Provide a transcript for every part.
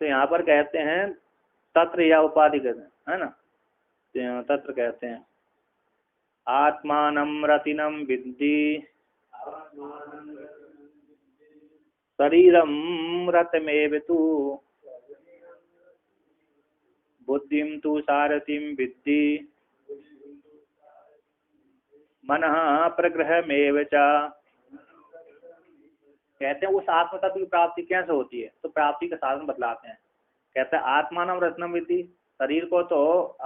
तो यहाँ पर कहते हैं तत्र या उपाधि कहते हैं, है ना। तो यहाँ तत्र कहते हैं आत्मानं रतिनं विद्धि शरीरं रतमेव तु बुद्धिं तु सारथिं विद्धि मनः प्रग्रहमेव च। कहते हैं उस आत्म तत्व की प्राप्ति कैसे होती है, तो प्राप्ति का साधन बतलाते हैं। कहते हैं आत्मानम रत्नम विद्धि, शरीर को तो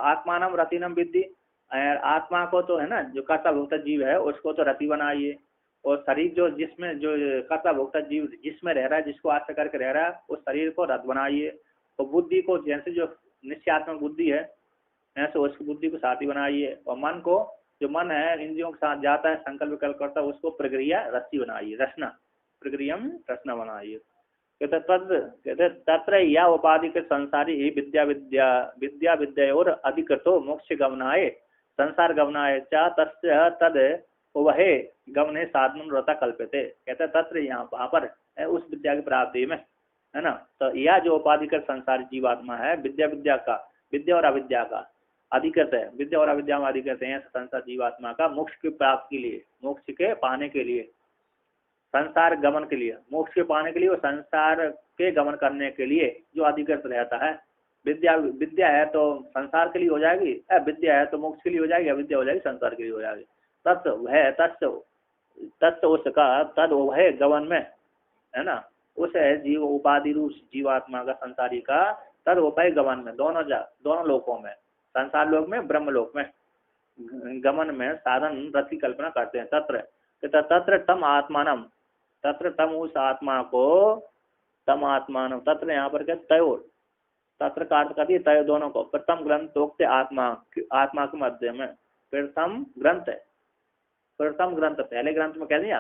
आत्मानम रतिनम विद्धि, आत्मा को तो है ना जो कर्ता भोक्ता जीव है उसको तो रति बनाइए, और शरीर जो जिसमें जो कर्ता भोक्ता जीव जिसमें रह रहा है, जिसको आश्रय करके रह रहा है, उस शरीर को रत बनाइए। और बुद्धि को जैसे जो निश्चयात्मक बुद्धि है ऐसे उसकी बुद्धि को साथी बनाइए। और मन को, जो मन है इंद्रियों के साथ जाता है, संकल्प विकल्प करता है, उसको प्रक्रिया रस्सी बनाइए, रचना प्रक्रिया में रचना बनाइए। कहते तत्र या उपाधि के संसारी ही विद्या विद्या विद्या विद्या और अधिकृतो मोक्ष गमनाय संसार गमनाय चा तस्य तद वह गमने साधन व्रता कल्पते। कहते तत्र यहाँ पर उस विद्या की प्राप्ति में, है ना। तो यह जो उपाधि का संसारी जीवात्मा है, विद्या विद्या का, विद्या और अविद्या का अधिकृत है, विद्या और अविद्या में अधिकृत है संसार जीवात्मा का मोक्ष की प्राप्ति के लिए, मोक्ष के पाने के लिए, संसार गमन के लिए, मोक्ष के पाने के लिए और संसार के गमन करने के लिए जो अधिकृत रहता है। विद्या विद्या है तो संसार के लिए हो जाएगी, विद्या है तो मोक्ष के लिए हो जाएगी, अविद्या हो जाएगी संसार के लिए हो जाएगी। तत्व वह तत्व उसका तद वह गमन में, है ना, उस है जीव उपाधि रूप जीवात्मा का संसारी का तद उपाय गमन में, दोनों लोकों में, संसार लोक में ब्रह्म लोक में गमन में साधन रथ की कल्पना करते हैं। तत्र तम आत्मानम, तत्र तम उस आत्मा को, तम आत्मानम तत्र यहाँ पर क्या तयोर, तत्र का अर्थ करती है तय दोनों को। प्रथम ग्रंथोक्त आत्मा के मध्य में प्रथम ग्रंथ है, प्रथम ग्रंथ पहले ग्रंथ में कह दिया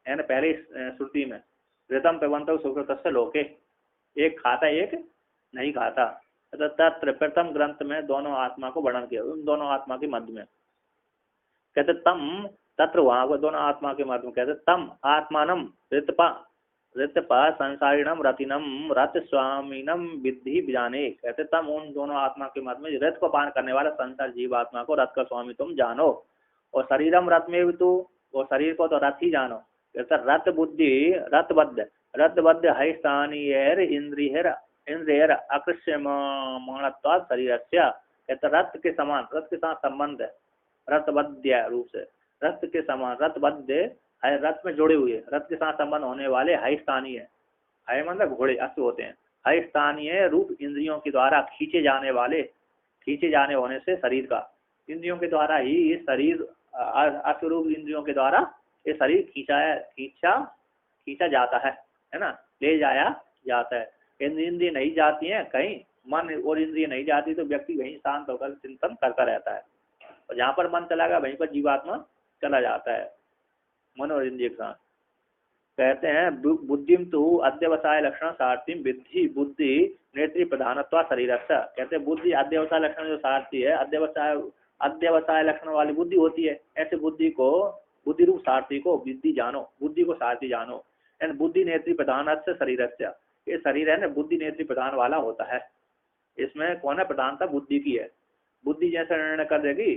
है ना, पहले श्रुति में ऋतम पेवंत सुकृत लोके, एक खाता एक नहीं खाता। तत्र प्रथम ग्रंथ में दोनों आत्मा को वर्णन किया, उन दोनों आत्मा के मध्य में। कहते तम तत्र वहां पर दोनों आत्मा के मध्य में, कहते तम आत्मानम ऋतपा संसारिणम रतिनम रत स्वामीनम विद्धि जाने। कहते तम उन दोनों आत्मा के मध्य में रथ को पान करने वाला संसार जीव आत्मा को रथ का स्वामी तुम जानो, और शरीरम रथ में भी तू, और शरीर को तो रथ ही जानो। कहते रथ बुद्धि रथबद्ध है स्थानीय इंद्रियर अकृष्यमाणत्वात् शरीरस्य। कहते रथ के समान, रथ के साथ संबंध है, रथबद्ध रूप से रथ के समान, रथबद्ध है रथ में जुड़े हुए, रथ के साथ संबंध होने वाले है स्थानीय, है मतलब घोड़े अश्व होते हैं, है स्थानीय रूप इंद्रियों के द्वारा खींचे जाने वाले, खींचे जाने होने से शरीर का, इंद्रियों के द्वारा ही ये शरीर, अश्वरूप इंद्रियों के द्वारा ये शरीर खींचा जाता है ना, ले जाया जाता है। इंद्रिय नहीं जाती हैं कहीं, मन और इंद्रिय नहीं जाती तो व्यक्ति वहीं शांत होकर चिंतन करता रहता है, और जहाँ पर मन चला गया वहीं पर जीवात्मा चला जाता है, मन और इंद्रिय के साथ। कहते हैं बुद्धिम तो अध्यवसाय लक्षण सारथी विद्धि बुद्धि नेत्री प्रधानत्व शरीर। कहते हैं बुद्धि अध्यवसाय लक्षण जो सारथी है, अध्यवसाय लक्षण वाली बुद्धि होती है, ऐसे बुद्धि को, बुद्धि रूप सारथी को विद्धि जानो, बुद्धि को सारथी जानो। एंड बुद्धि नेत्री प्रधान से शरीर, ये शरीर है ना बुद्धि नेत्री प्रधान वाला होता है, इसमें कौन है प्रधानता बुद्धि की है। बुद्धि जैसा निर्णय कर देगी,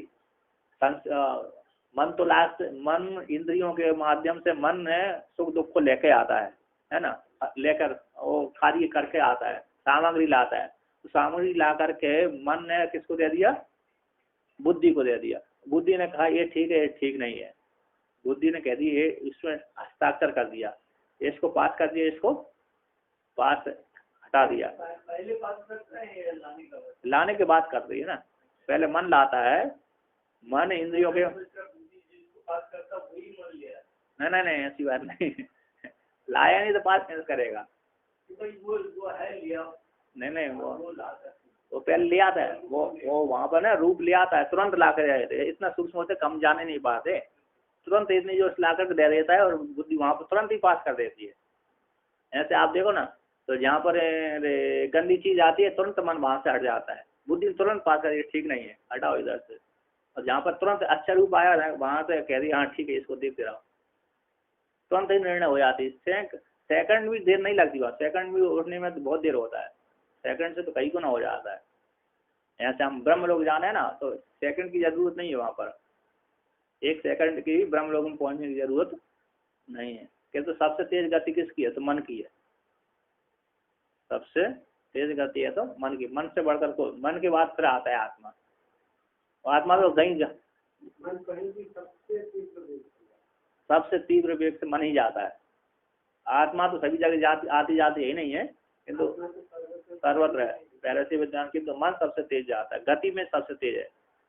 मन तो लास्ट, मन इंद्रियों के माध्यम से मन है सुख दुख को लेके आता है ना, लेकर वो कार्य करके आता है, सामग्री लाता है, तो सामग्री ला करके मन ने किसको दे दिया, बुद्धि को दे दिया। बुद्धि ने कहा ये ठीक है ये ठीक नहीं है, बुद्धि ने कह दी ये, इसमें हस्ताक्षर कर दिया, इसको पास कर दिया, इसको पास हटा दिया, पहले पास करते हैं लाने के बाद कर रही है ना, पहले मन लाता है, मन इंद्रियों के नहीं ऐसी बात नहीं लाया नहीं तो पास कैसे करेगा, वो है लिया नहीं वो पहले ले आता है, वो वहाँ पर ना रूप ले आता है, तुरंत ला कर जाते हैं, इतना सूक्ष्म होते कम जाने नहीं पाते, तुरंत इतनी जो ला कर दे देता है और बुद्धि वहाँ पर तुरंत ही पास कर देती है। ऐसे आप देखो ना, तो जहाँ पर गंदी चीज आती है तुरंत मन वहाँ से हट जाता है, बुद्धि तुरंत पास कर, ठीक नहीं है हटाओ इधर से, और जहाँ पर तुरंत अच्छा रूप आया है वहाँ से कह दी हाँ ठीक है इसको देखते रहो, तुरंत ही निर्णय हो जाती है। सेकंड भी देर नहीं लगती, बात सेकंड भी उठने में तो बहुत देर होता है, सेकंड से तो कई गुना हो जाता है। ऐसे हम ब्रह्म लोग जाने ना तो सेकंड की जरूरत नहीं है, वहाँ पर 1 सेकंड की भी ब्रह्म लोग में पहुँचने की जरूरत नहीं है। कहते तो सबसे तेज गति किसकी है, तो मन की है। सबसे तेज गति है तो मन की, मन से बढ़कर को, मन के बाद फिर आता है आत्मा। आत्मा तो कहीं सबसे तीव्र वेग से मन ही जाता है। आत्मा तो सभी जगह जाती आती जाती ही नहीं है, किंतु सर्वत्र है। पहले से विज्ञान की तो मन सबसे तेज जाता है, गति में सबसे तेज है,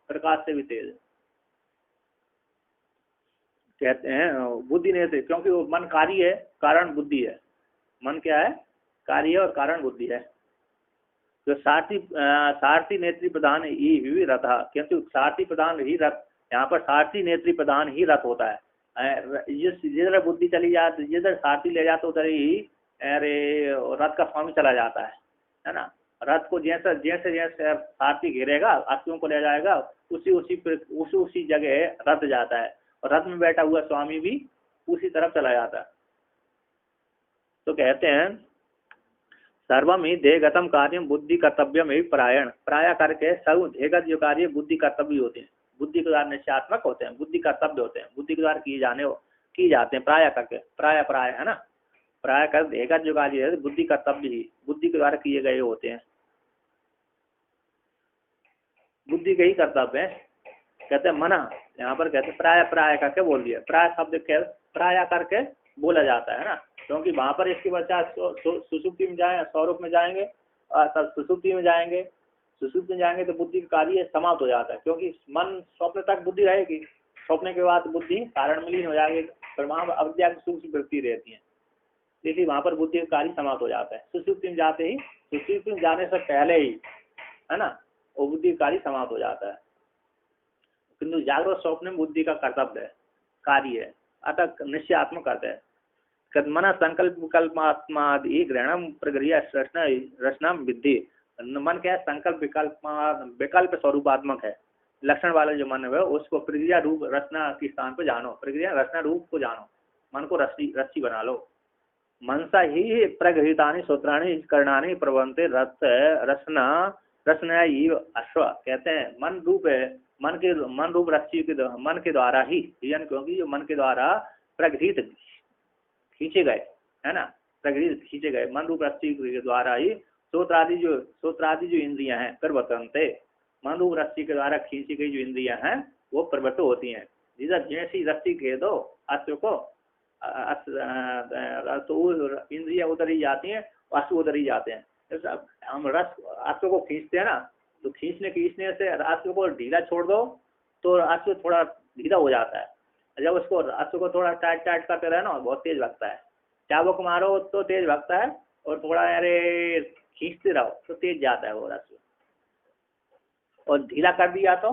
प्रकाश से भी तेज है। कहते हैं बुद्धि नहीं थे, क्योंकि वो मन कार्य है, कारण बुद्धि है। मन क्या है, कार्य है और कारण बुद्धि है। जो सारथी नेत्री प्रधान ही रथ, क्योंकि सारथी प्रधान ही रथ, यहाँ पर सारथी नेत्री प्रधान ही रथ होता है। जिधर बुद्धि चली जाती, जिधर सारथी ले जाता उधर ही अरे रथ का स्वामी चला जाता है ना। रथ को जैसे जैसे जैसे सारथी घेरेगा, अश्वों को ले जाएगा, उसी जगह रथ जाता है, और रथ में बैठा हुआ स्वामी भी उसी तरफ चला जाता है। तो कहते हैं सर्वम ही देहगतम कार्यम बुद्धि कर्तव्यम ही प्रायण, प्राय करके सब देहगत जो कार्य बुद्धि कर्तव्य होते हैं, बुद्धि के द्वारा निश्चयात्मक होते हैं, बुद्धि कर्तव्य होते हैं, बुद्धि के द्वारा किए जाते हैं, प्राय करके, प्राय है ना, प्राय कर देहगत जो कार्य है बुद्धि कर्तव्य ही बुद्धि के द्वारा किए गए होते हैं, बुद्धि के ही कर्तव्य है। कहते हैं मना, यहाँ पर कहते प्राय करके बोल दिया, प्राय शब्द प्राय करके बोला जाता है ना, क्योंकि वहां पर इसके पश्चात सुसुप्ति में जाए, स्वरूप में जाएंगे, तब सुसुप्ति में जाएंगे, सुसुप्ति में जाएंगे तो बुद्धि का कार्य समाप्त हो जाता है, क्योंकि मन स्वप्न तक बुद्धि रहेगी, स्वप्न के बाद बुद्धि कारण में लीन हो जाएगी, फिर वहां अविद्या की सूक्ष्म वृत्ति रहती है, इसलिए वहां पर बुद्धि का कार्य समाप्त हो जाता है। सुसुप्ति में जाते ही, सुसुप्ति में जाने से पहले ही है ना, वो बुद्धि का कार्य समाप्त हो जाता है। किंतु जागृत स्वप्न में बुद्धि का कर्तव्य है, कार्य है, अतः निश्चयात्मक करते हैं। कदमना संकल्प विकल्पात्मादि ग्रहणम प्रक्रिया रचना विद्धि, मन क्या है, संकल्प विकल्प स्वरूपात्मक है, लक्षण वाला जो मन है उसको प्रक्रिया रूप रचना के स्थान पर जानो, प्रक्रिया रचना रूप को जानो, मन को रस्सी बना लो। मनसा ही प्रगृहितानि सूत्राणि करणानि प्रबंधते रचना अश्व, कहते हैं मन रूप है, मन रूप रस्सी के मन के द्वारा ही, क्योंकि जो मन के द्वारा प्रगृहित खींचे गए है ना, प्रगृहित खींचे गए मन रूप रस्सी के द्वारा ही श्रोत्रादि जो इंद्रियां हैं प्रवर्तनते, मन रूप रस्सी के द्वारा खींची गई जो इंद्रियां हैं वो प्रवृत्त होती हैं। जिधर जैसी रस्सी घेर दो अश्व को, तो इंद्रियां उधर ही जाती हैं, अश्व उधर ही जाते हैं। हम अश्व को खींचते हैं ना, तो खींचने से अश्व को ढीला छोड़ दो तो अश्व थोड़ा ढीला हो जाता है, जब उसको अश्व को थोड़ा टाइट करते रहे ना बहुत तेज भागता है, चाबुक मारो तो तेज भागता है, और थोड़ा अरे खींचते रहो तो तेज जाता है वो अश्व, और ढीला कर दिया तो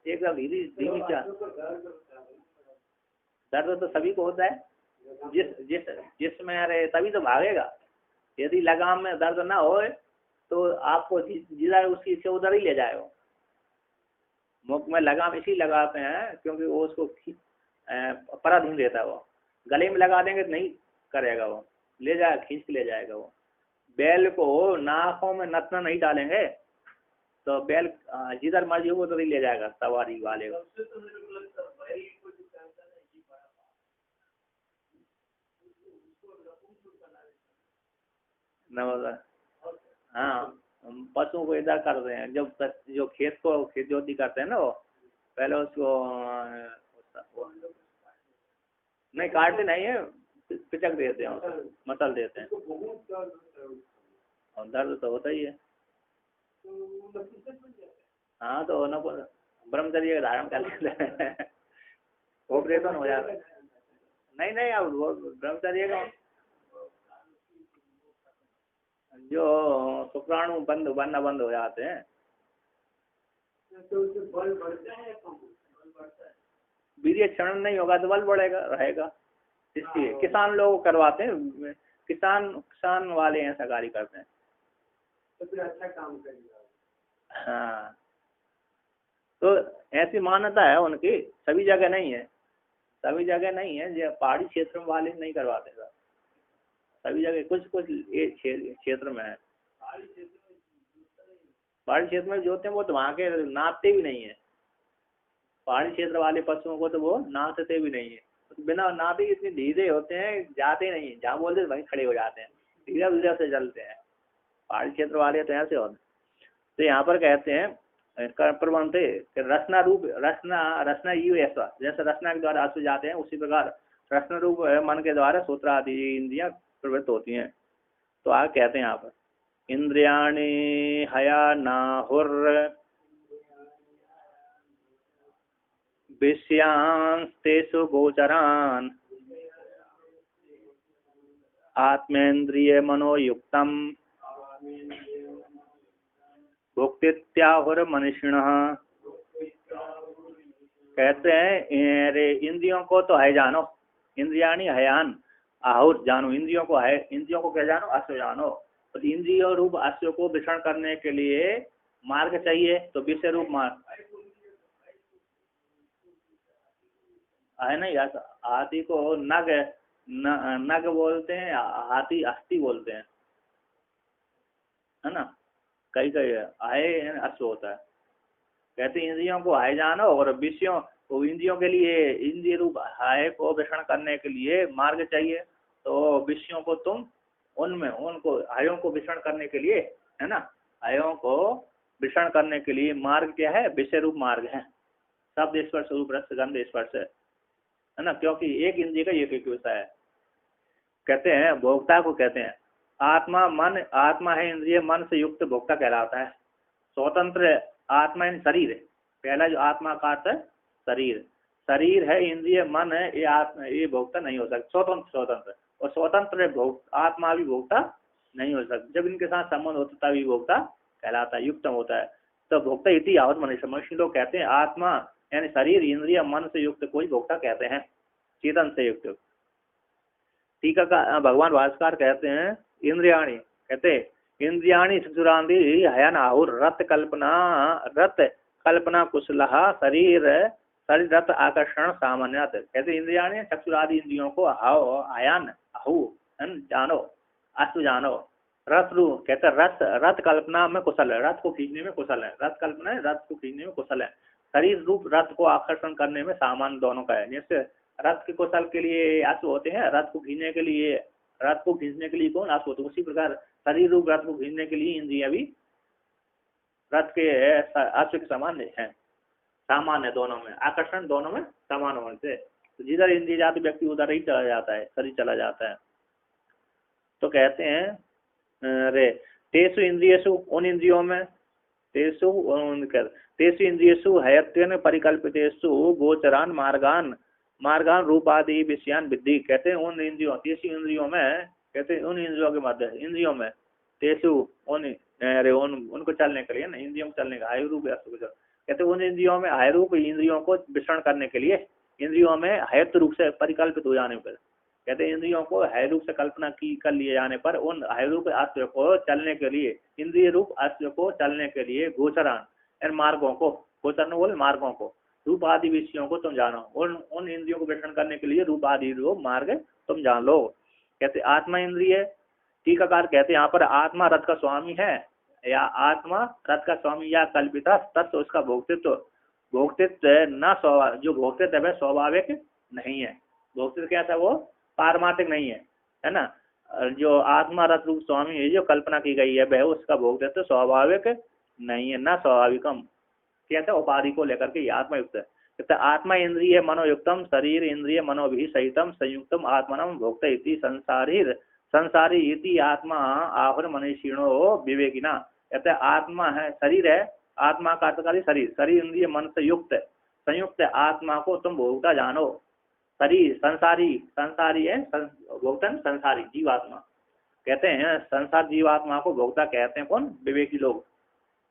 एकदम धीमी दर्द तो सभी को होता है, जिसमें अरे तभी तो भागेगा। यदि लगाम में दर्द ना हो तो आपको जिधर उसकी इच्छा उधर ही ले जाएगा। मुख में लगाम इसी लगाते हैं क्योंकि वो उसको पराधीन रहता है, वो गले में लगा देंगे तो नहीं करेगा, वो ले जाएगा, खींच के ले जाएगा। वो बैल को नाकों में नथना नहीं डालेंगे तो बैल जिधर मर्जी हो उधर ही ले जाएगा सवारी वाले को। हाँ, पशुओं को इधर करते हैं, जब जो खेत जोती करते हैं ना, वो पहले उसको नहीं काटते नहीं है, पिचक देते हैं, मसल देते हैं, और दर्द तो होता ही है। हाँ तो न ब्रह्मचर्य धारण कर लेते हैं, ऑपरेशन हो जाता है। नहीं अब वो ब्रह्मचर्य का जो शुक्राणु बनना बंद हो जाते हैं, वीर्य क्षरण नहीं होगा तो बल बढ़ेगा रहेगा, इसलिए किसान लोग करवाते हैं, किसान वाले ऐसा कार्य करते हैं तो फिर अच्छा काम करेगा। हाँ तो ऐसी मान्यता है उनकी, सभी जगह नहीं है, सभी जगह नहीं है, जो पहाड़ी क्षेत्र वाले नहीं करवाते सर, सभी जगह कुछ क्षेत्र में है। पहाड़ी क्षेत्र में जोते हैं वो तो वहाँ के नापते भी नहीं है। पहाड़ी क्षेत्र वाले पशुओं को तो वो नापते भी नहीं है, तो बिना नापे इतने धीरे होते हैं, जाते नहीं, जहाँ बोलते वहीं खड़े हो जाते हैं, धीरे धीरे से चलते हैं। पहाड़ी क्षेत्र वाले तो ऐसे होते। तो यहाँ पर कहते हैं प्रबंध कि रचना रूप रचना रचना ये ऐसा जैसे रचना के द्वारा आंसू जाते हैं, उसी प्रकार रचना रूप मन के द्वारा सूत्र आदि इंद्रियां प्रवृत्त होती हैं। तो आगे कहते हैं यहाँ पर इंद्रियाणि हया नाहुर विषयांस्तेषु गोचरान् आत्मेन्द्रिय मनोयुक्तम भुक्तित्याहुर मनुष्यणः। कहते हैं रे इंद्रियों को तो है जानो, इंद्रियाणि हयान आहुर जानो, इंद्रियों को है, इंद्रियों को क्या जानो, अश्व जानो। तो इंद्रिय रूप अश्व को विषण करने के लिए मार्ग चाहिए, तो विषय रूप मार्ग है ना। हाथी को नग नग बोलते हैं, हाथी अस्थि बोलते हैं, है ना। कई कई आय अश्व होता है। कहते इंद्रियों को हाय जानो और विषयों को, इंद्रियों के लिए इंद्रिय रूप हाय को विषण करने के लिए मार्ग चाहिए। तो विषयों को तुम उनमें उनको हायों को विषण करने के लिए, है ना, हायों को विषण करने के लिए मार्ग क्या है, विषय रूप मार्ग है। शब्द स्पर्श रूप रस गंध स्पर्श है ना, क्योंकि एक इंद्रिय का एक विषय है। कहते हैं भोक्ता को कहते हैं आत्मा मन, आत्मा है इंद्रिय, मन से युक्त भोक्ता कहलाता है। स्वतंत्र आत्मा इन शरीर है, पहला जो आत्मा का अर्थ है शरीर, शरीर है, इंद्रिय मन है, ये आत्मा, ये भोक्ता नहीं हो सकता। स्वतंत्र स्वतंत्र और स्वतंत्र आत्मा भी भोक्ता नहीं हो सकता। जब इनके साथ संबंध होता तभी भोक्ता कहलाता है, युक्त होता है। तो भोक्ता इति यावत मनुष्य, मनुष्य लोग कहते हैं आत्मा यानी शरीर इंद्रिय मन से युक्त कोई भोक्ता कहते हैं, चेतन से युक्त। ठीक है, भगवान भास्कर कहते हैं इंद्रियाणी, कहते इंद्रियाणी चक्षुरादि हयन आहुर रत कल्पना कुशलहा शरीर शरीर रत आकर्षण सामान्यत। कहते इंद्रियाणी चक्षुरादि इंद्रियों को हाव हयन आहु जानो, अश्व जानो। रथ रू कहते रथ रथ कल्पना में कुशल है, रथ को खींचने में कुशल है, रथ कल्पना है, रथ को खींचने में कुशल है। शरीर रूप रथ को आकर्षण करने में सामान दोनों का है। जैसे रथ के कुशल के लिए अश्व होते हैं, रथ को खींचने के लिए, रथ को खींचने के लिए कौन अश्व होते हैं, उसी प्रकार शरीर रूप रथ को खींचने के लिए इंद्रिया भी रथ के अश्व के समान है, सामान्य दोनों में, आकर्षण दोनों में समान होने से। तो जिधर इंद्रिय जाती व्यक्ति उधर ही चला जाता है, शरीर चला जाता है। तो कहते हैं रे तेसु इंद्रियसु, उन इंद्रियों में, तेसु तेसु इंद्रियसु हयत्वेन परिकल्पितेषु गोचरान मार्गान मार्गान रूपादि विषयान विद्धि। कहते हैं उन इंद्रियों, तेसु इंद्रियों में, कहते हैं उन इंद्रियों के मध्य इंद्रियों में, तेसु उनको चलने के लिए ना, इंद्रियों को चलने का आयु रूप कहते हैं उन इंद्रियों में आय रूप इंद्रियों को विषण करने के लिए, इंद्रियों में हयत रूप से परिकल्पित हो जाने पर, कहते हैं इंद्रियों को हय रूप से कल्पना की कर लिए जाने पर उन हय रूप अश्व को चलने के लिए, इंद्रिय रूप अश्व को चलने के लिए गोचरान मार्गों को, गोचर बोले मार्गों को, रूप आदि विषयों को तुम जानो। उन इंद्रियों को विषण करने के लिए रूप आदि मार्ग तुम जान लो। कहते आत्मा इंद्रिय, टीकाकार कहते यहाँ पर आत्मा रथ का स्वामी है या आत्मा रथ का स्वामी या कल्पिता तत्व उसका भोक्तित्व, भोक्तित्व न स्वाभाविक, जो भोक्तित्व है स्वाभाविक नहीं है, भोक्तित्व क्या था वो पारमार्थिक नहीं है ना। जो आत्मा रथ रूप स्वामी है जो कल्पना की गई है वह उसका भोक्तित्व स्वाभाविक नहीं है, न स्वाभाविकम कहते हैं उपाधि को लेकर के आत्मा युक्त है। कहते आत्मा इंद्रिय मनोयुक्तम शरीर इंद्रिय मनो भी सहितम संयुक्तम आत्मनम भोक्ता इति संसारी इति आत्मा आहुर मनीषिणो विवेकिना। कहते आत्मा है, शरीर है, आत्मा का अर्थ शरीर, शरीर इंद्रिय मन से युक्त संयुक्त आत्मा को तुम भोक्ता जानो। शरीर संसारी, संसारी है भोक्तन संसारी जीवात्मा, कहते हैं संसार जीवात्मा को भोक्ता कहते हैं कौन, विवेकी लोग,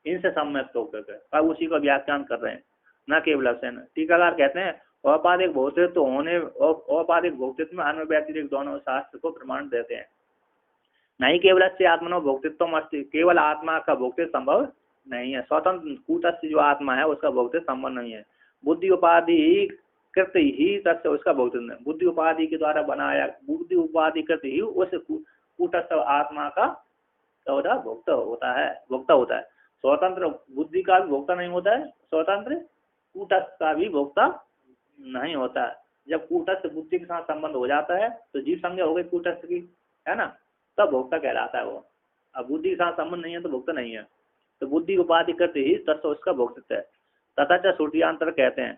इनसे सम्यक लोग अब उसी को व्याख्यान कर रहे हैं, न केवल अवसन। टीकाकार कहते हैं औपाधिक भौतित्व होने, औपाधिक भौतित्व में अन्य व्यतिरिक्त दोनों शास्त्र को प्रमाण देते हैं। नहीं केवल से आत्मनो भौतित्व अस्ति, केवल आत्मा का भौतित्व संभव नहीं है, स्वतंत्र कूटस्थ जो आत्मा है उसका भौतित्व संभव नहीं है। बुद्धि उपाधि कृत ही तत्व उसका भौतित्व नहीं, बुद्धि उपाधि के द्वारा बनाया, बुद्धि उपाधि कृत ही उस कूटस्थ आत्मा का तो भोक्ता होता है, भोक्ता होता है। स्वतंत्र बुद्धि का भी भोक्ता नहीं होता है, स्वतंत्र कूटस्थ का भी भोक्ता नहीं होता है। जब कूटस्थ बुद्धि के साथ संबंध हो जाता है तो जीव संज्ञा हो गई कूटस्थ की, है ना, तब भोक्ता कहलाता है वो। अब बुद्धि के साथ संबंध नहीं है तो भोक्ता नहीं है। तो बुद्धि को उपाधि करते ही तत्व उसका भोक्तृत्व है। तथा च श्रुतियांतर कहते हैं,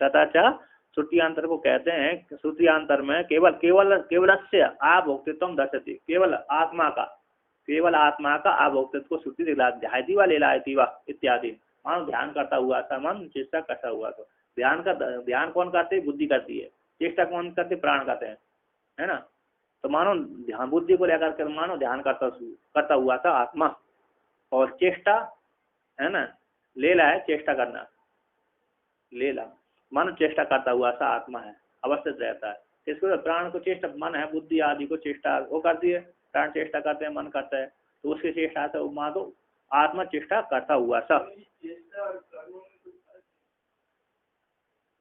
तथा च श्रुतियांतर को कहते हैं। श्रुतियांतर में केवल केवल केवलस्य अभोक्तृत्व दर्शति, केवल आत्मा का अभोक्तृत्व को श्रुति दिखलाती व लेलायती व इत्यादि। मानो ध्यान करता हुआ था मन, चेष्टा करता हुआ, तो ध्यान कौन करते है? बुद्धि करती है। चेष्टा कौन करते? प्राण करते हैं, है ना। तो मानो ध्यान बुद्धि को लेकर के मानो ध्यान करता हुआ था आत्मा, और चेष्टा, है ना, लेला है चेष्टा करना, लेला मानो चेष्टा करता हुआ सा आत्मा है, अवस्थित रहता है। इसको प्राण को चेष्टा, मन है बुद्धि आदि को चेष्टा वो करती है, प्राण चेष्टा करते हैं, मन करता है, तो उसकी चेष्टा से मान दो आत्मा चेष्टा करता हुआ सा।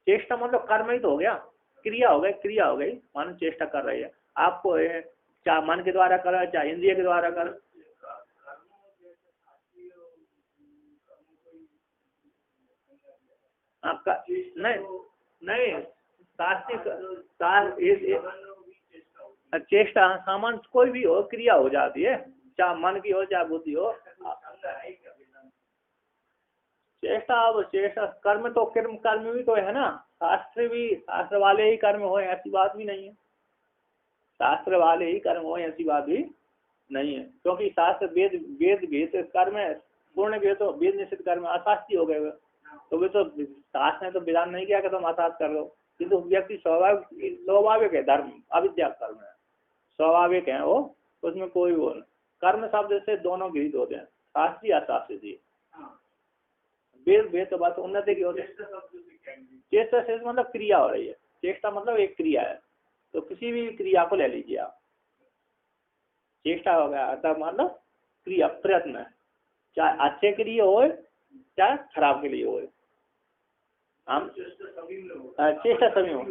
चेष्टा मतलब कर्म ही तो हो गया, क्रिया हो गई, क्रिया हो गई, मानो चेष्टा कर रही है। आपको चाहे मन के द्वारा करो चाहे इंद्रिय के द्वारा करो, आपका नहीं नहीं चेष्टा सामान कोई भी हो, क्रिया हो जाती है, चाहे मन की हो चाहे बुद्धि हो। चेष्टा, अब चेष्टा कर्म तो कर्म भी तो है ना, शास्त्र वाले ही कर्म हो ऐसी बात भी नहीं है, शास्त्र वाले ही कर्म हो ऐसी बात भी नहीं है, क्योंकि शास्त्र वेद वेद वेद कर्म है, पूर्ण वेद तो वेद निषिद्ध कर्म अशास्त्रीय हो गए, तो वे तो शास्त्र ने तो विधान नहीं किया कि तुम अशास्त्र कर लो, किंतु व्यक्ति स्वाभाविक है, धर्म अविद्या कर्म है, स्वाभाविक है वो, उसमें कोई वो नहीं। कर्म शब्द से दोनों गृहित होते हैं, शास्त्रीय अशास्त्रीय। वेद तो बात उन्नति की होती है। चेष्टा से मतलब क्रिया हो रही है, चेष्टा मतलब एक क्रिया है, तो किसी भी क्रिया को ले लीजिए आप, चेष्टा हो गया अर्थात मतलब क्रिया, प्रयत्न है, चाहे अच्छे के लिए हो चाहे खराब के लिए हो। हम चेष्टा सभी हो,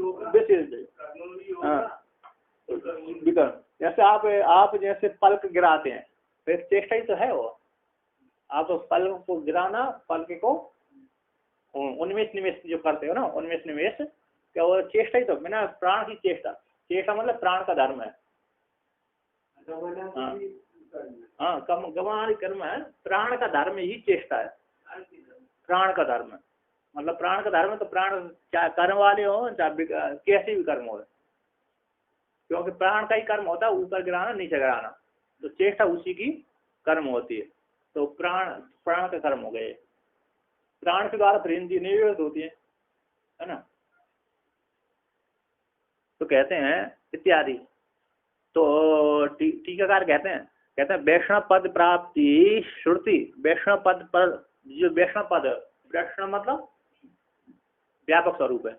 हाँ, जैसे आप जैसे पलक गिराते हैं तो एक चेष्टा ही तो है वो, आप पलक को गिराना, पलक को उन्मेष निवेश जो करते हो ना, उन्मेष निवेश क्या वो चेष्टा ही तो, बिना प्राण की चेष्टा, चेष्टा मतलब प्राण का धर्म है। हाँ गवान कर्म है, प्राण का धर्म ही चेष्टा है, प्राण का धर्म है, मतलब प्राण का धर्म है, तो प्राण चाहे कर्म वाले हो चाहे कैसे भी कर्म हो, क्योंकि प्राण का ही कर्म होता है ऊपर गिराना नीचे गिराना, तो चेष्टा उसी की कर्म होती है। तो प्राण का कर्म हो गए, प्राण के द्वारा इंद्रिय निवेश होती है ना। तो कहते हैं इत्यादि। तो टीकाकार कहते हैं वैष्णव पद प्राप्ति श्रुति, वैष्णव पद पर जो वैष्णव पद, वैष्णव मतलब व्यापक स्वरूप है,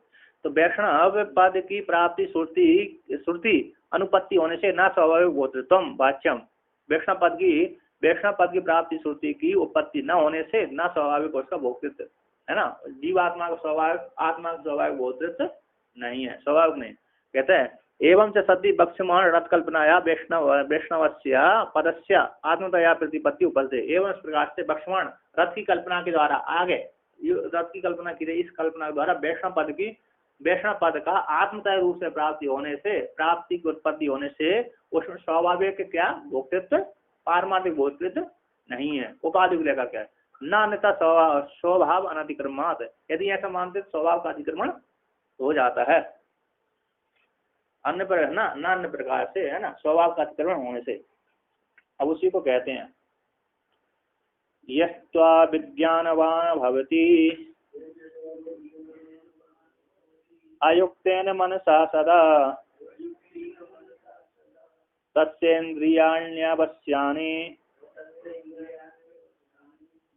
तो वैष्णव पद की प्राप्ति श्रुति अनुपत्ति होने से न स्वाभाविक भोक्तृत्व वाच्यम, वैष्णव पद की प्राप्ति श्रुति की उत्पत्ति न होने से न स्वाभाविक उसका भोक्तृत्व, है ना। जीवात्मा का स्वाभाविक, आत्मा का स्वाभाविक भोक्तृत्व नहीं है, स्वाभाविक नहीं। कहते हैं एवं च सती बक्ष्यमाण रथ कल्पनाया वैष्णवस्य पदस्य आत्मतया प्रतिपत्ति उपलब्धे, एवं इस प्रकार से बक्ष्यमाण रथ की कल्पना के द्वारा आगे रथ की कल्पना की गई, इस कल्पना के द्वारा वैष्णव पद का आत्मतय रूप से प्राप्ति की उत्पत्ति होने से उसमें स्वाभाविक क्या भोक्तृत्व, पारमार्थिक भोक्तृत्व नहीं है, उपाधि को लेकर क्या है न अन्यथा स्वभाव अनतिक्रमणात्, यदि ऐसा मानते तो स्वभाव का अतिक्रमण हो जाता है, अन्य पर है ना, अन्य प्रकार से, है ना, स्वभाव का अतिक्रमण होने से। अब उसी को कहते हैं यस्त्वा विज्ञानवान भवति अयुक्तेन मनसा सदा तस्येन्द्रियाण्यवस्यानि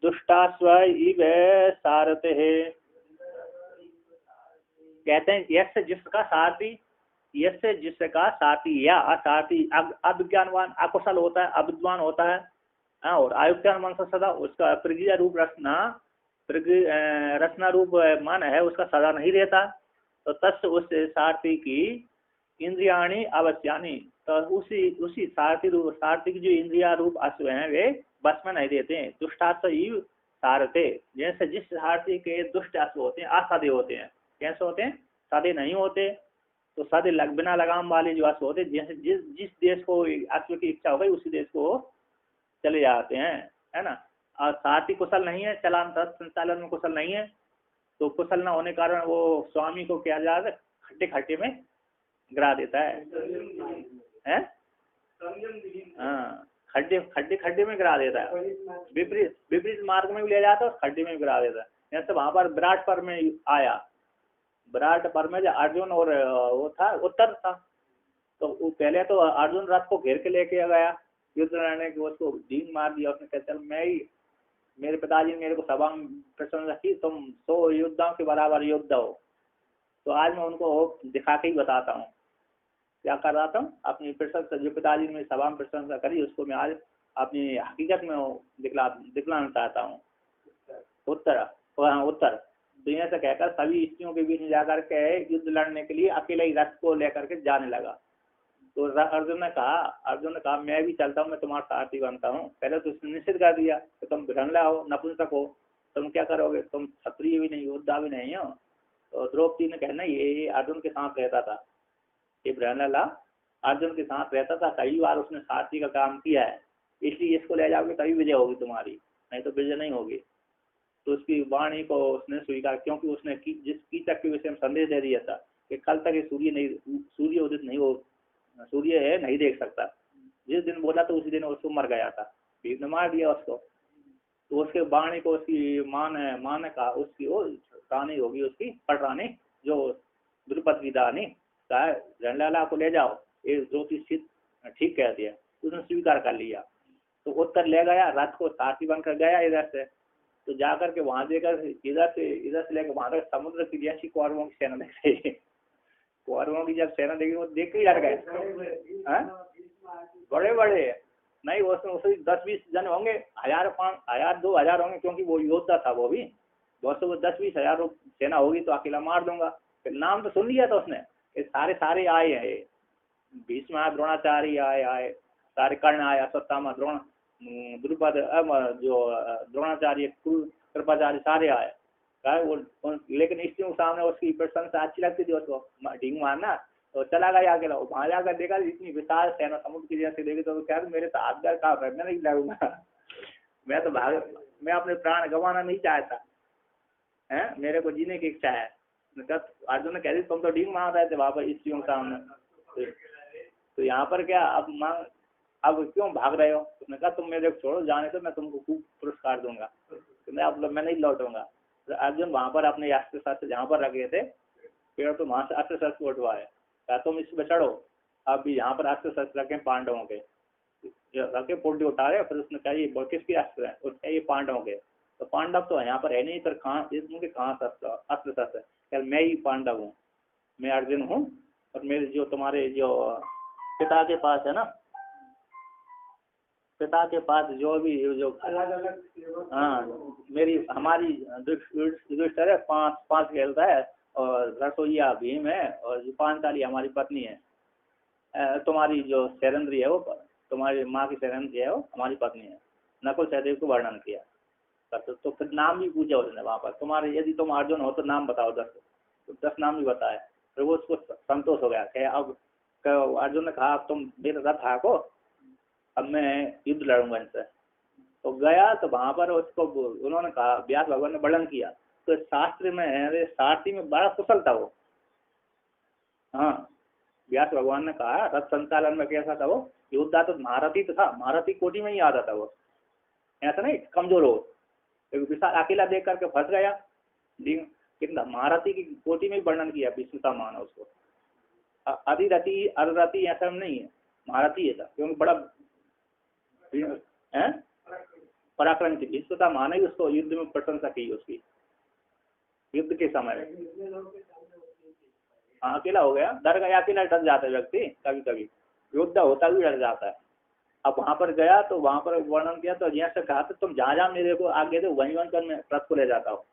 दुष्टास्व इव सारतेः। कहते हैं यस्य जिसका सारथी या असारथी अविज्ञानवान अकुशल होता है, अविद्वान होता है, और आयुक्तान मन सदा उसका प्रज्ञा रूप रचना रूप मन है उसका सदा नहीं रहता, तो तस् उस सारथी की इंद्रियाणी अवश्यानी, तो उसी उसी सारथी की जो इंद्रिया रूप अश्व हैं वे बस में नहीं देते हैं। दुष्टाश्व सारथे, जैसे जिस सारथी के दुष्ट अश्व होते हैं असाधे होते हैं। कैसे होते हैं? साधे नहीं होते। तो साधे बिना लगाम वाले जो अश्व होते हैं, जैसे जिस जिस देश को अश्व की इच्छा हो गई उसी देश को चले जाते हैं, है ना। और सारथी कुशल नहीं है, चलान संचालन में कुशल नहीं है, तो कुशल न होने के कारण वो स्वामी को क्या जाता है, खड्डे खड्डे में गिरा देता है, हैं? हाँ, खड्डे खड्डे खड्डे में गिरा देता है, विपरीत विपरीत मार्ग में भी ले जाता है और खड्डे में भी गिरा देता है। जैसे वहां पर विराट पर्व में आया, विराट पर्व में जो अर्जुन और वो था उत्तर था, तो वो पहले तो अर्जुन रथ को घेर के लेके गया युद्ध लड़ने की, उसको डींग मार दिया। उसने कहा चल मैं ही, मेरे पिताजी ने मेरे को सभा में प्रसन्न रखी, तुम 100 योद्धाओं के बराबर योद्धा हो। तो आज मैं उनको दिखा के ही बताता हूँ क्या कर रहा था। अपनी प्रशंसा जो पिताजी ने सभा में प्रशंसा करी उसको मैं आज अपनी हकीकत में दिखलाना चाहता हूँ। उत्तर, हाँ उत्तर। तो ऐसा कहकर सभी स्त्रियों के बीच में जाकर के युद्ध लड़ने के लिए अकेले ही रथ को लेकर के जाने लगा। तो अर्जुन ने कहा मैं भी चलता हूँ, मैं तुम्हारा सारथी बनता हूँ। पहले तो उसने निश्चित कर दिया कि तुम भिड़ंगला हो, नपुंसक हो, तुम क्या करोगे, तुम क्षत्रिय भी नहीं, योद्धा भी नहीं हो। तो द्रौपदी ने कहना ये अर्जुन के साथ रहता था, ये भिड़ंगला अर्जुन के साथ रहता था, कई बार उसने सारथी का काम किया है, इसलिए इसको ले जाओगे तभी विजय होगी तुम्हारी, नहीं तो विजय नहीं होगी। तो उसकी वाणी को उसने स्वीकार, क्योंकि उसने जिस कीचक के विषय में संदेश दे दिया था कि कल तक ये सूर्य उदित नहीं हो, सूर्य है नहीं देख सकता, जिस दिन बोला तो उसी दिन उसको मर गया था, भीम ने मार दिया उसको। तो उसके वाणी को उसकी माँ ने कहा, उसकी वो रानी होगी, उसकी पटरानी जो द्रुपद की रानी, कहा रणलाला को ले जाओ, ये ज्योतिष ठीक कह दिया। उसने स्वीकार कर लिया। तो उत्तर ले गया, रात को साथी बनकर गया इधर से। तो जाकर के वहां देकर इधर से लेकर वहां तक समुद्र की जैसी कौरवों की सेना देख रही। कौरवों की जब सेना देखी वो देख के ही डर गए, बड़े बड़े नहीं, उसमें उसे 10-20 जन होंगे, 1000-2000 होंगे, क्योंकि वो योद्धा था वो भी। 10-20 हजार सेना होगी तो अकेला मार दूंगा। फिर नाम तो सुन लिया था उसने, सारे आए हैं, भीष्म द्रोणाचार्य आए, सारे कर्ण आया, अश्वत्थामा, द्रोण, द्रुपद, जो द्रोणाचार्य, कृपाचार्य, सारे आए। वो लेकिन स्त्रियों के सामने उसकी प्रशंसा अच्छी लगती थी, उसको ढींग मारना। तो चला गया अकेला, वहां जाकर देखा इतनी विशाल सेना समुद्र की जैसे देखी, तो क्या मेरे तो हाथ पैर काम है, मैं नहीं लगूंगा, मैं तो मैं अपने प्राण गंवाना नहीं चाहता है, मेरे को जीने की इच्छा है। अर्जुन ने कह दी तुम तो ढींग मार रहे थे वहां पर स्त्रियों के सामने, तो यहाँ पर क्या अब क्यों भाग रहे हो? उसने कहा तुम मेरे को छोड़ो, जाने तो मैं तुमको खूब पुरस्कार दूंगा, तो मैं नहीं लौटूंगा। तो अर्जुन वहां पर अपने अस्त्र शस्त्र जहाँ पर रखे थे पेड़, तो वहां से अस्त्र शस्त्र उठवाए, क्या तुम इस पे चढ़ो, अब यहाँ पर अस्त्र शस्त्र रखे पांडवों के, रखे पुंडी उतारे। फिर उसने कहा ये किसके अस्त्र है? उसने ये पांडवों के। तो पांडव तो यहाँ पर है नहीं, पर कहाँ अस्त्र शस्त्र? क्या मैं ही पांडव हूँ, मैं अर्जुन हूँ, और मेरे जो तुम्हारे जो पिता के पास है ना, पिता के पास जो भी जो अलग अलग, हाँ हमारी युधिष्ठिर है, पांच खेलता है, और रसोईया भीम है, और जो पांचाली हमारी पत्नी है, तुम्हारी जो शैलेंद्री है वो तुम्हारी माँ की शैलेंद्री है, वो हमारी पत्नी है। नकुल सहदेव को वर्णन किया। तो फिर नाम भी पूछा उसने वहां पर, तुम्हारे यदि तुम अर्जुन हो तो नाम बताओ 10, तो 10 नाम भी बताए। फिर वो उसको संतोष हो गया कि अब अर्जुन ने कहा अब तुम मेरे रथ हाको, अब मैं युद्ध लड़ूंगा इनसे। तो गया तो वहां पर उसको उन्होंने कहा, व्यास भगवान ने वर्णन किया, तो शास्त्र में है, सारथी में बड़ा कुशल था वो। हाँ, व्यास भगवान ने कहा रथ संचालन में कैसा था वो, योद्धा तो महारथी तो था, महारथी कोटि में ही आता था वो, ऐसा नहीं कमजोर हो, विशाल अकेला देख करके फंस गया। कितना महारथी की कोटि में वर्णन किया, विष्णुता माना उसको। अधिरथी अररथी ऐसा नहीं है, महारथी है था, क्योंकि बड़ा पराक्रम की विष्णुता माना ही उसको, युद्ध में प्रशंसा की उसकी, युद्ध के समय हाँ अकेला हो गया, डर गया, अकेला डर जाता है व्यक्ति, कभी कभी योद्धा होता भी डर जाता है। अब वहां पर गया तो वहां पर वर्णन किया, तो जैसे कहा था तुम जहाँ जहाँ मेरे को आगे थे वहीं वहीं पर मैं रथ को ले जाता हूँ।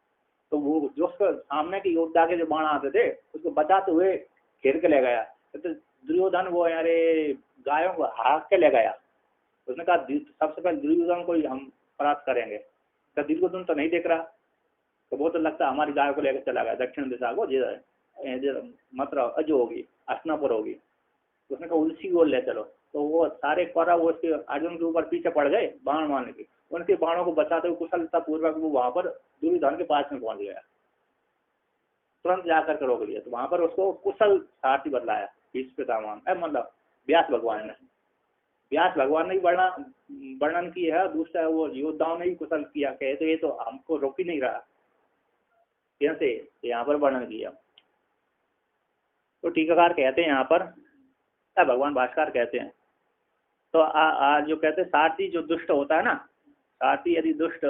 तो वो जो उसको सामने की योद्धा के जो बाण आते थे उसको बचाते हुए घेर के ले गया। तो दुर्योधन वो अरे गायों को हाँक के ले गया। उसने कहा सबसे पहले दुर्योधन को ही हम परास्त करेंगे। तो दुर्योधन तो नहीं देख रहा, तो वो तो लगता है हमारी गाय को लेकर चला गया दक्षिण दिशा को, मतलब अजो होगी, हस्तिनापुर होगी। उसने कहा उसी को ले चलो। तो वो सारे कौरव वो उसके अर्जुन के ऊपर पीछे पड़ गए बाण मारने के। उनके बाणों को बचाते हुए कुशलता पूर्वक वो वहां पर दुर्योधन के पास में पहुंच गया, तुरंत जाकर के रोक लिया। तो वहां पर उसको कुशल सारथी बदलाया इस पितामह, मतलब व्यास भगवान ने। व्यास भगवान ने भी वर्णन की है, दूसरा वो योद्धाओं ने भी कुशल किया, कहे तो ये तो हमको रोक ही नहीं रहा, कैसे यहाँ पर वर्णन किया। तो टीकाकार कहते हैं यहाँ पर, भगवान भास्कर कहते हैं, तो जो कहते हैं सारथी जो दुष्ट होता है ना, सारथी यदि दुष्ट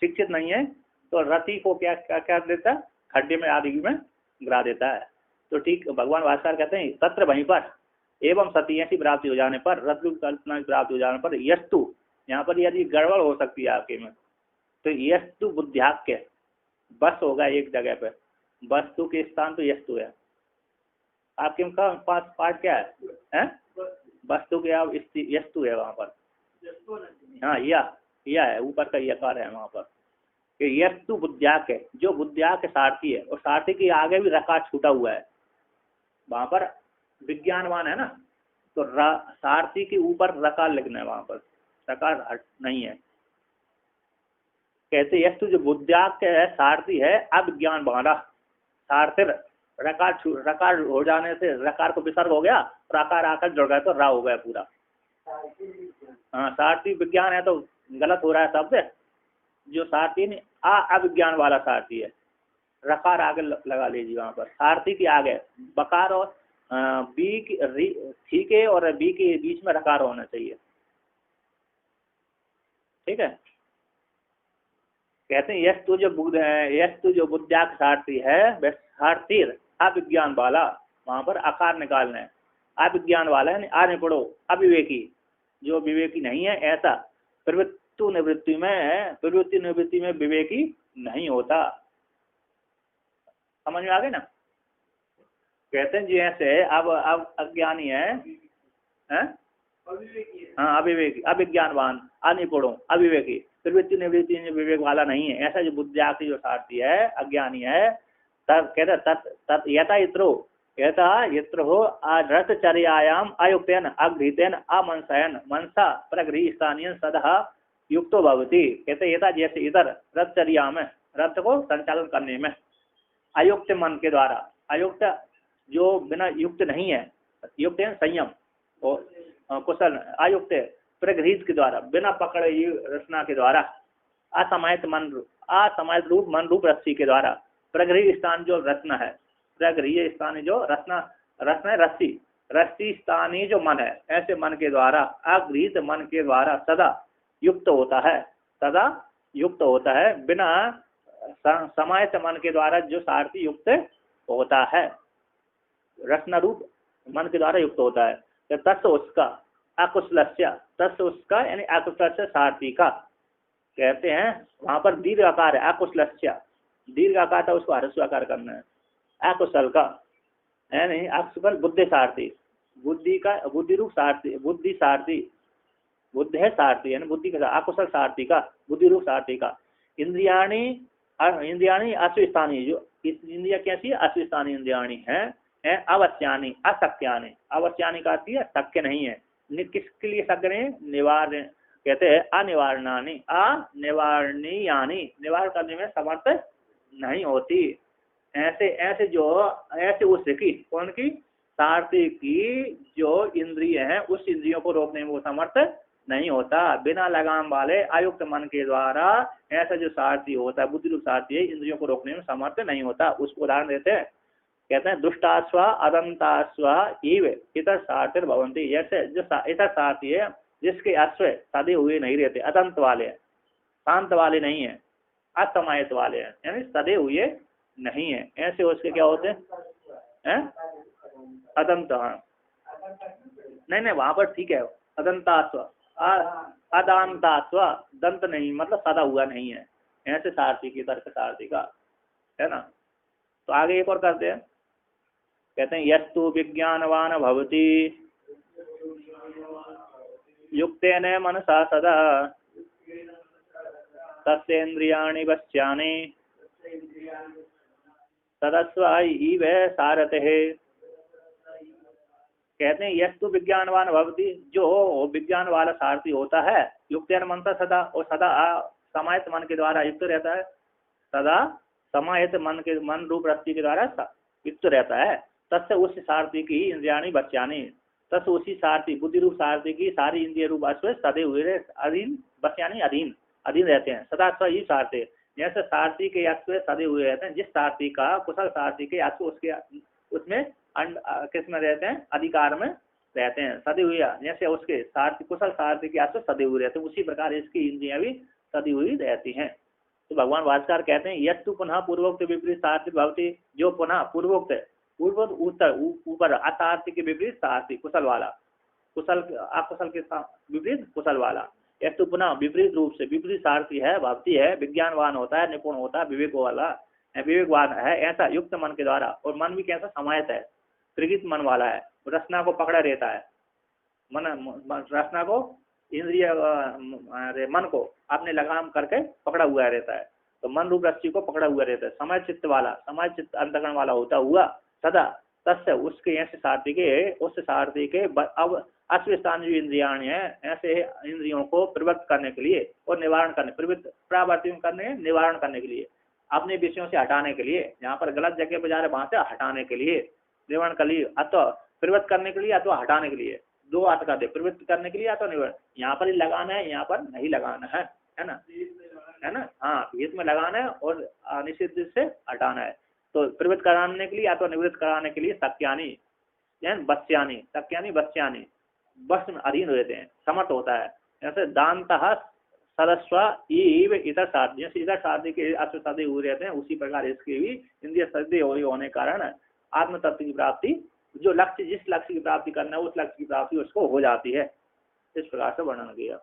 शिक्षित नहीं है तो रथी को क्या क्या कर देता है, खड्डे में आदि में गिरा देता है। तो ठीक भगवान भास्कर कहते हैं तत्र वहीं पर एवं सती ऐसी प्राप्ति हो जाने पर, रथ कल्पना की प्राप्ति हो जाने पर, यस्तु यहाँ पर यदि गड़बड़ हो सकती है आपके में, तो यस्तु बुद्ध्याक्य बस होगा एक जगह पे, वस्तु के स्थान तो यस्तु है। आपके पास पाठ क्या है? वस्तु के आप यस्तु है वहां पर, हाँ या है, ऊपर का यकार है वहां पर कि यस्तु बुद्ध्याक है, जो बुद्ध्याक सारथी है, और सारथी के आगे भी रकार छूटा हुआ है, वहां पर विज्ञानवान है ना, तो सारथी के ऊपर रकार लिखना है, वहां पर रकार हट नहीं है। कहते यस्तु जो बुद्ध्याक है सारथी है, अविज्ञान वाला सारथिर, रकार हो जाने से रकार को विसर्ग हो गया, रकार आकर जुड़ गया तो रा हो गया पूरा। हाँ सारथी विज्ञान है तो गलत हो रहा है शब्द, जो सारथी नहीं अविज्ञान वाला सारथी है, रकार आगे लगा लीजिए वहां पर, सारथी के आगे बकार और बी सी के और बी के बीच में रकार होना चाहिए, ठीक है। कहते हैं यस्तु जो बुद्ध्याक सारथी है वह सारथीर अविज्ञान वाला, वहां पर आकार निकालना है, अविज्ञान वाला है, आ नहीं पढ़ो, अविवेकी जो विवेकी नहीं है ऐसा, प्रवृत्ति निवृत्ति में विवेकी नहीं होता। समझ में आ गए ना? कहते हैं जैसे अब अज्ञानी है, हाँ अविवेकी, अविज्ञानवान, अनिपुणो, अविवेकी, प्रवृत्ति निवृत्ति में विवेक वाला नहीं है, ऐसा जो बुद्धियाकी जो सारथी है अज्ञानी है, तब कहते यथा इत्रो, कहता यत्र हो रथचर्यायाम अयुक्तेन अघृतेन अमनसयन मनसा प्रगृह स्थानीय सदा युक्तो भवति। कहते यथा जैसे इधर रथचर्या में, रथ को संचालन करने में, अयुक्त मन के द्वारा, अयुक्त जो बिना युक्त नहीं है, युक्त है संयम और कुशल, अयुक्त प्रगृहित के द्वारा, बिना पकड़े रचना के द्वारा, असमाहित रूप मन रूप रस्सी के द्वारा, प्रगृह स्थान जो रचना है, प्रगृह स्थानी जो रचना है रस्सी स्थानी जो मन है, ऐसे मन के द्वारा, अगृहित मन के द्वारा सदा युक्त होता है, बिना समाहित मन के द्वारा जो सारथी युक्त होता है, रचना रूप मन के द्वारा युक्त होता है। तो तत्व उसका उसका यानी अकुशलस्य सारथी का, कहते हैं वहां पर दीर्घ आकार है, अकुशलस्य दीर्घ आकार था, उसको ह्रस्व आकार करना है, अकुशल का है नहीं, अकुशल बुद्धि सारथी, बुद्धि का बुद्धि रूप सारथी, बुद्धि सारथी, बुद्ध है सारथी है बुद्धि का, अकुशल सारथी का, बुद्धि रूप सारथी का। इंद्रियाणी अश्वस्थानी, जो इंद्रिया कैसी है, अश्वस्थानी इंद्रियाणी है, अवश्यानी असक्यानी, अवश्यानी का अर्थ है शक्य नहीं है, किसके लिए शक्य नहीं है, निवारण, कहते हैं अनिवारणानी, अनिवारणीयानी, निवारण करने में समर्थ नहीं होती। ऐसे उसकी कौन की, सारथी की जो इंद्रिय है उस इंद्रियों को रोकने में वो समर्थ नहीं होता, बिना लगाम वाले अयुक्त मन के द्वारा ऐसा जो सारथी होता है, बुद्धि रूप सारथी है, इंद्रियों को रोकने में समर्थ नहीं होता। उसको उदाहरण देते हैं, कहते हैं दुष्टाश्व अदंताश्व इव इतर सारथिर भवंती, जैसे जो इतर सारथी है जिसके अश्व सदे हुए नहीं रहते, अदंत वाले हैं, शांत वाले नहीं है, असमायित वाले हैं, यानी सदे हुए नहीं है, ऐसे उसके क्या होते हैं, अदंत, हाँ नहीं वहां पर ठीक है, अदंताश्व, अदांताश्व, दंत नहीं मतलब सदा हुआ नहीं है, ऐसे सारथी की तर्क सारथी का है ना। तो आगे एक और करते हैं, कहते हैं यस्तु विज्ञानवान भवति युक्तेन मनसा सदा तस्येन्द्रियाणि वश्यानि तदस्वायी इव सारथिः। कहते हैं यस्तु विज्ञानवान भवति, जो विज्ञान वाला सारथी होता है, युक्तेन मनसा सदा, और सदा समाहित मन के द्वारा युक्त रहता है, सदा समाहित मन रूप रस्सी के द्वारा युक्त रहता है। तस्य उस सारथी की इंद्रियाणी बच्चानी, तस्य उसी सारथी बुद्धि रूप सारथी की सारी इंद्रिय रूप अश्व सदे हुए अधीन, बच्चानी अधीन अधीन रहते हैं। सदा अश्व ही सारथी, जैसे सारथी के अश्व सदे हुए रहते हैं, जिस सारथी का कुशल सारथी के अश्व उसके उसमें किस में रहते हैं, अधिकार में रहते हैं, सदे हुए, जैसे उसके सारथी कुशल सारथी के अश्व सदे हुए रहते हैं, उसी प्रकार इसकी इंद्रियां भी सदी हुई रहती हैं। तो भगवान भास्कर कहते हैं यस्तु पुनः पूर्वोक्त विपरीत सारथी भवति, जो पुनः पूर्वोक्त उत्तर ऊपर असारथी के विपरीत सारथी कुशल वाला, कुशल अकुशल के विपरीत कुशल वाला, यस्तु पुनः विपरीत रूप से विपरीत सारथी है, भवती है, विज्ञानवान होता है, निपुण होता है, विवेक वाला विवेकवान है, ऐसा युक्त मन के द्वारा, और मन भी कैसा समाहित है, त्रिगित मन वाला है, रचना को पकड़ा रहता है, मन रचना को इंद्रिय मन को अपने लगाम करके पकड़ा हुआ रहता है, तो मन रूप रस्सी को पकड़ा हुआ रहता है, समय चित्त वाला, समय चित्त अंतकरण वाला होता हुआ सदा तस्य उसके ऐसे सारथी के, उस सारथी के अब अश्वस्थान जो इंद्रियां हैं, ऐसे इंद्रियों को प्रवृत्त करने के लिए और निवारण करने, प्रवृत्त प्रावर्तित करने, निवारण करने के लिए, अपने विषयों से हटाने के लिए, जहाँ पर गलत जगह पर जा रहे वहां से हटाने के लिए, निवारण के लिए, अथवा प्रवृत्त करने के लिए अथवा हटाने के लिए, दो अर्थ का दे, प्रवृत्त करने के लिए अथवा निवारण, यहाँ पर ही लगाना है, यहाँ पर नहीं लगाना है ना, है ना, हाँ, हित में लगाना है और अनिषिद्ध से हटाना है। तो प्रवृत्त कराने के लिए अथवा निवृत्त कराने के लिए सत्यानी बच्चानी, सत्यानी बच्चानी बस में अधीन रहते हैं, समर्थ होता है। जैसे दानतः सदस्व इव इतर साध्य, जैसे इतर साध्य के अश्व सदे हुए रहते हैं, उसी प्रकार इसके भी इंद्रिय सदे होने के कारण आत्म तत्व की प्राप्ति, जो लक्ष्य जिस लक्ष्य की प्राप्ति करना है उस लक्ष्य की प्राप्ति उसको हो जाती है। इस प्रकार से वर्णन किया।